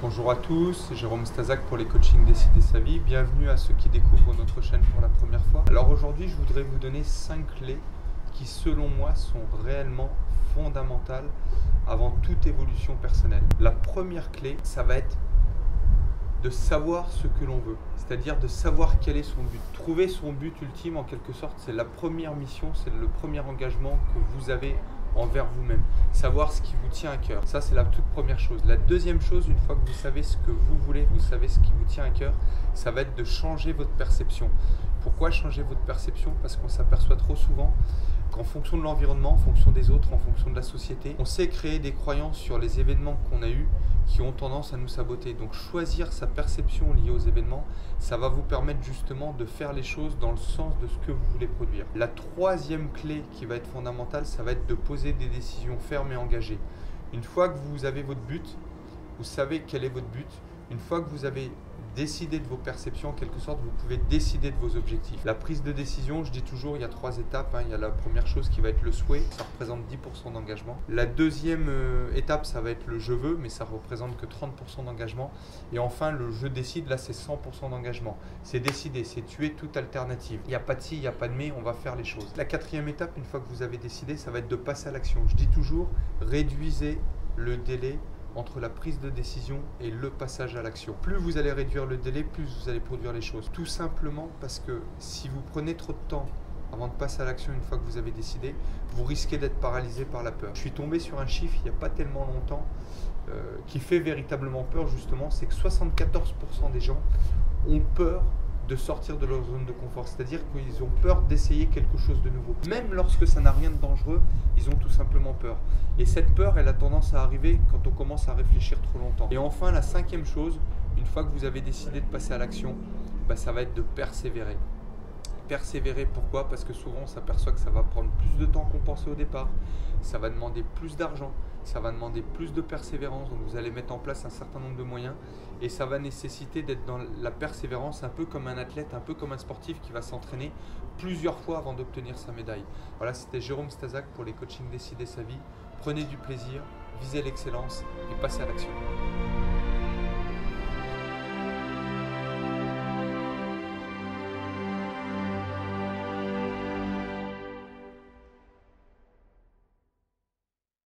Bonjour à tous, c'est Jérôme Stazak pour les coachings Décider sa vie. Bienvenue à ceux qui découvrent notre chaîne pour la première fois. Alors aujourd'hui, je voudrais vous donner 5 clés qui, selon moi, sont réellement fondamentales avant toute évolution personnelle. La première clé, ça va être de savoir ce que l'on veut, c'est-à-dire de savoir quel est son but. Trouver son but ultime, en quelque sorte, c'est la première mission, c'est le premier engagement que vous avez envers vous-même. Savoir ce qui vous tient à cœur. Ça, c'est la toute première chose. La deuxième chose, une fois que vous savez ce que vous voulez, vous savez ce qui vous tient à cœur, ça va être de changer votre perception. Pourquoi changer votre perception? Parce qu'on s'aperçoit trop souvent qu'en fonction de l'environnement, en fonction des autres, en fonction de la société, on sait créer des croyances sur les événements qu'on a eus qui ont tendance à nous saboter. Donc choisir sa perception liée aux événements, ça va vous permettre justement de faire les choses dans le sens de ce que vous voulez produire. La troisième clé qui va être fondamentale, ça va être de poser des décisions fermes et engagées. Une fois que vous avez votre but, vous savez quel est votre but. Une fois que vous avez décidé de vos perceptions, en quelque sorte, vous pouvez décider de vos objectifs. La prise de décision, je dis toujours, il y a 3 étapes. Il y a la première chose qui va être le souhait, ça représente 10% d'engagement. La deuxième étape, ça va être le je veux, mais ça représente que 30% d'engagement. Et enfin, le je décide, là, c'est 100% d'engagement. C'est décider, c'est tuer toute alternative. Il n'y a pas de si, il n'y a pas de mais, on va faire les choses. La quatrième étape, une fois que vous avez décidé, ça va être de passer à l'action. Je dis toujours, réduisez le délai entre la prise de décision et le passage à l'action. Plus vous allez réduire le délai, plus vous allez produire les choses. Tout simplement parce que si vous prenez trop de temps avant de passer à l'action une fois que vous avez décidé, vous risquez d'être paralysé par la peur. Je suis tombé sur un chiffre il n'y a pas tellement longtemps qui fait véritablement peur justement, c'est que 74% des gens ont peur de sortir de leur zone de confort, c'est-à-dire qu'ils ont peur d'essayer quelque chose de nouveau. Même lorsque ça n'a rien de dangereux, ils ont tout simplement peur. Et cette peur, elle a tendance à arriver quand on commence à réfléchir trop longtemps. Et enfin, la cinquième chose, une fois que vous avez décidé de passer à l'action, ça va être de persévérer. Persévérer, pourquoi? Parce que souvent on s'aperçoit que ça va prendre plus de temps qu'on pensait au départ, ça va demander plus d'argent, ça va demander plus de persévérance, donc vous allez mettre en place un certain nombre de moyens et ça va nécessiter d'être dans la persévérance, un peu comme un athlète, un peu comme un sportif qui va s'entraîner plusieurs fois avant d'obtenir sa médaille. Voilà, c'était Jérôme Stazak pour les coachings Décider sa vie. Prenez du plaisir, visez l'excellence et passez à l'action.